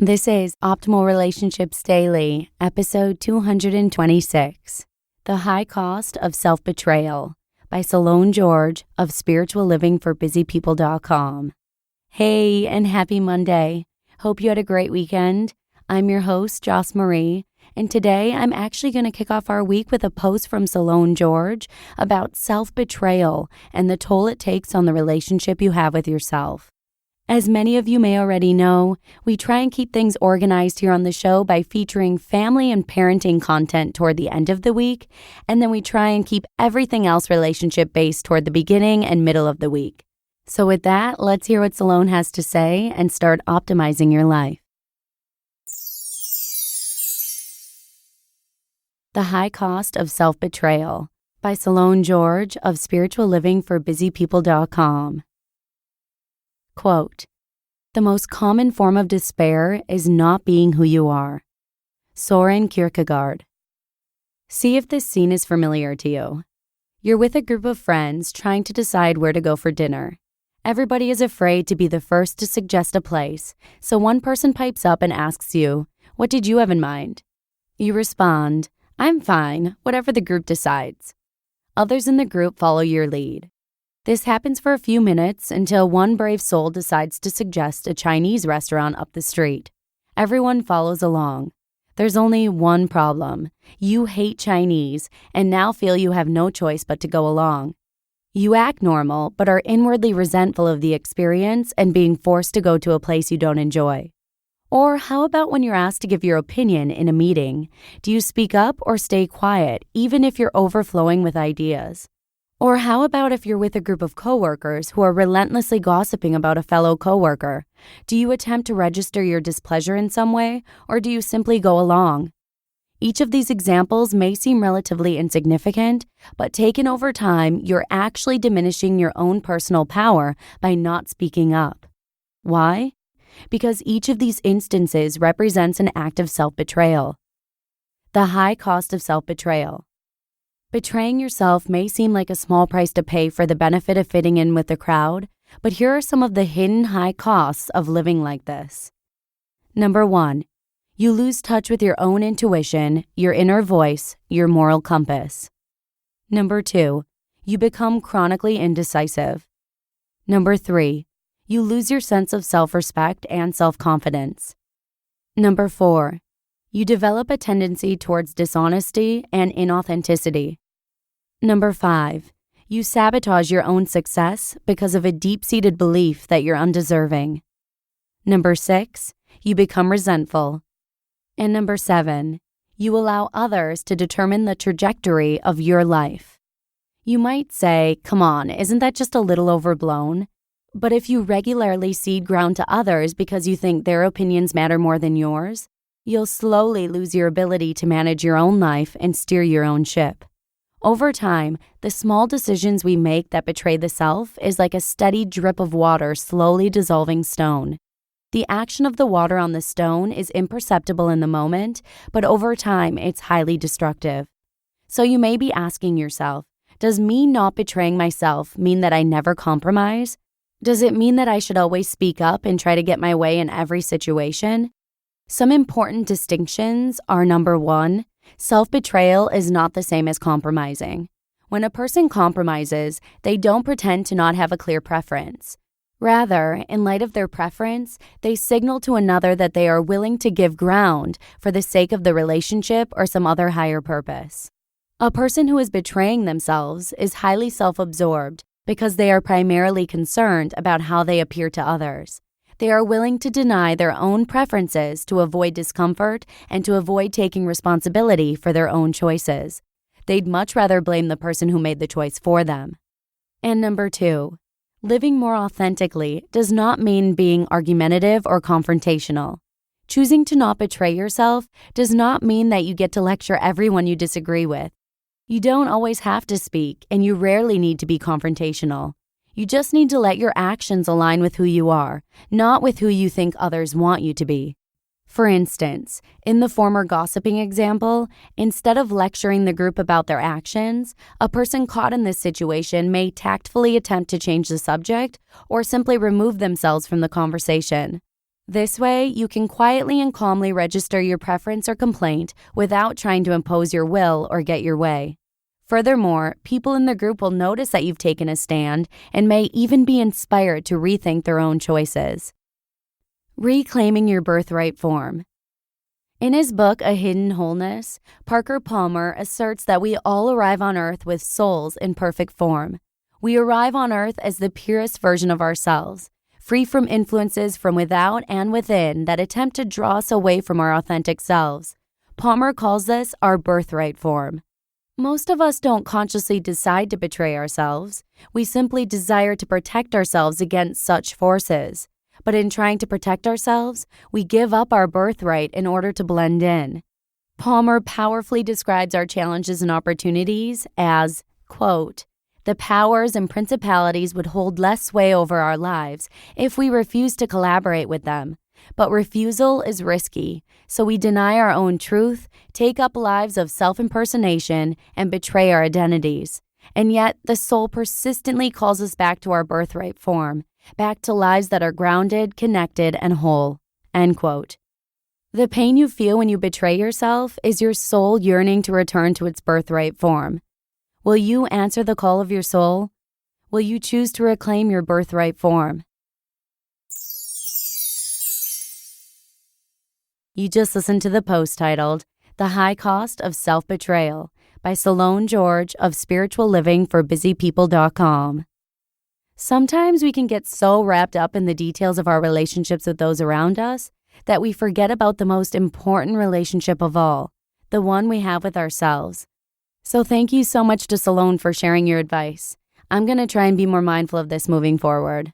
This is Optimal Relationships Daily, episode 226, The High Cost of Self-Betrayal by Cylon George of spirituallivingforbusypeople.com. Hey, and happy Monday. Hope you had a great weekend. I'm your host, Joss Marie, and today I'm actually going to kick off our week with a post from Cylon George about self-betrayal and the toll it takes on the relationship you have with yourself. As many of you may already know, we try and keep things organized here on the show by featuring family and parenting content toward the end of the week, and then we try and keep everything else relationship-based toward the beginning and middle of the week. So with that, let's hear what Cylon has to say and start optimizing your life. The High Cost of Self-Betrayal by Cylon George of spirituallivingforbusypeople.com. Quote, "The most common form of despair is not being who you are." Soren Kierkegaard. See if this scene is familiar to you. You're with a group of friends trying to decide where to go for dinner. Everybody is afraid to be the first to suggest a place, so one person pipes up and asks you, "What did you have in mind?" You respond, "I'm fine, whatever the group decides." Others in the group follow your lead. This happens for a few minutes until one brave soul decides to suggest a Chinese restaurant up the street. Everyone follows along. There's only one problem. You hate Chinese and now feel you have no choice but to go along. You act normal but are inwardly resentful of the experience and being forced to go to a place you don't enjoy. Or how about when you're asked to give your opinion in a meeting? Do you speak up or stay quiet, even if you're overflowing with ideas? Or how about if you're with a group of coworkers who are relentlessly gossiping about a fellow coworker? Do you attempt to register your displeasure in some way, or do you simply go along? Each of these examples may seem relatively insignificant, but taken over time, you're actually diminishing your own personal power by not speaking up. Why? Because each of these instances represents an act of self-betrayal. The high cost of self-betrayal. Betraying yourself may seem like a small price to pay for the benefit of fitting in with the crowd, but here are some of the hidden high costs of living like this. Number 1, you lose touch with your own intuition, your inner voice, your moral compass. Number 2, you become chronically indecisive. Number 3, you lose your sense of self-respect and self-confidence. Number 4, you develop a tendency towards dishonesty and inauthenticity. Number 5, you sabotage your own success because of a deep-seated belief that you're undeserving. Number 6, you become resentful. And number 7, you allow others to determine the trajectory of your life. You might say, "Come on, isn't that just a little overblown?" But if you regularly cede ground to others because you think their opinions matter more than yours, you'll slowly lose your ability to manage your own life and steer your own ship. Over time, the small decisions we make that betray the self is like a steady drip of water slowly dissolving stone. The action of the water on the stone is imperceptible in the moment, but over time, it's highly destructive. So you may be asking yourself, does me not betraying myself mean that I never compromise? Does it mean that I should always speak up and try to get my way in every situation? Some important distinctions are: number 1, self-betrayal is not the same as compromising. When a person compromises, they don't pretend to not have a clear preference. Rather, in light of their preference, they signal to another that they are willing to give ground for the sake of the relationship or some other higher purpose. A person who is betraying themselves is highly self-absorbed because they are primarily concerned about how they appear to others. They are willing to deny their own preferences to avoid discomfort and to avoid taking responsibility for their own choices. They'd much rather blame the person who made the choice for them. And number 2, living more authentically does not mean being argumentative or confrontational. Choosing to not betray yourself does not mean that you get to lecture everyone you disagree with. You don't always have to speak, and you rarely need to be confrontational. You just need to let your actions align with who you are, not with who you think others want you to be. For instance, in the former gossiping example, instead of lecturing the group about their actions, a person caught in this situation may tactfully attempt to change the subject or simply remove themselves from the conversation. This way, you can quietly and calmly register your preference or complaint without trying to impose your will or get your way. Furthermore, people in the group will notice that you've taken a stand and may even be inspired to rethink their own choices. Reclaiming your birthright form. In his book, A Hidden Wholeness, Parker Palmer asserts that we all arrive on Earth with souls in perfect form. We arrive on Earth as the purest version of ourselves, free from influences from without and within that attempt to draw us away from our authentic selves. Palmer calls this our birthright form. Most of us don't consciously decide to betray ourselves. We simply desire to protect ourselves against such forces. But in trying to protect ourselves, we give up our birthright in order to blend in. Palmer powerfully describes our challenges and opportunities as, quote, "The powers and principalities would hold less sway over our lives if we refuse to collaborate with them. But refusal is risky, so we deny our own truth, take up lives of self-impersonation, and betray our identities. And yet, the soul persistently calls us back to our birthright form, back to lives that are grounded, connected, and whole." End quote. The pain you feel when you betray yourself is your soul yearning to return to its birthright form. Will you answer the call of your soul? Will you choose to reclaim your birthright form? You just listened to the post titled, "The High Cost of Self-Betrayal" by Cylon George of spirituallivingforbusypeople.com. Sometimes we can get so wrapped up in the details of our relationships with those around us that we forget about the most important relationship of all, the one we have with ourselves. So thank you so much to Cylon for sharing your advice. I'm going to try and be more mindful of this moving forward.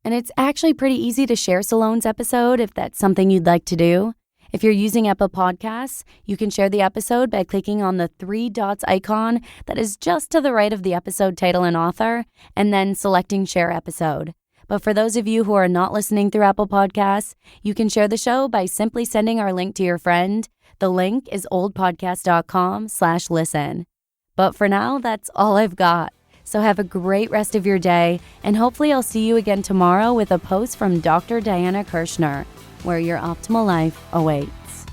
And it's actually pretty easy to share Cylon's episode if that's something you'd like to do. If you're using Apple Podcasts, you can share the episode by clicking on the 3 dots icon that is just to the right of the episode title and author, and then selecting Share Episode. But for those of you who are not listening through Apple Podcasts, you can share the show by simply sending our link to your friend. The link is oldpodcast.com/listen. But for now, that's all I've got. So have a great rest of your day, and hopefully I'll see you again tomorrow with a post from Dr. Diana Kirshner, where your optimal life awaits.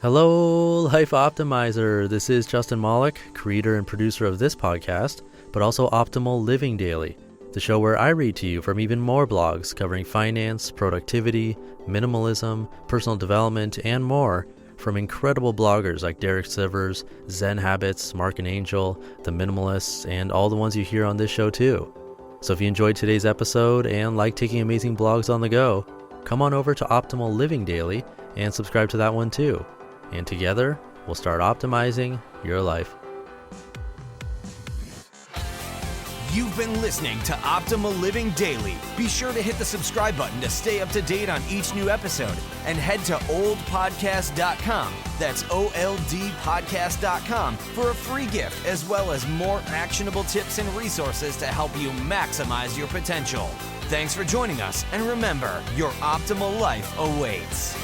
Hello, Life Optimizer. This is Justin Malik, creator and producer of this podcast, but also Optimal Living Daily, the show where I read to you from even more blogs covering finance, productivity, minimalism, personal development, and more from incredible bloggers like Derek Sivers, Zen Habits, Mark and Angel, The Minimalists, and all the ones you hear on this show too. So if you enjoyed today's episode and like taking amazing blogs on the go, come on over to Optimal Living Daily and subscribe to that one too. And together, we'll start optimizing your life. You've been listening to Optimal Living Daily. Be sure to hit the subscribe button to stay up to date on each new episode, and head to oldpodcast.com, that's OLDpodcast.com, for a free gift as well as more actionable tips and resources to help you maximize your potential. Thanks for joining us, and remember, your optimal life awaits.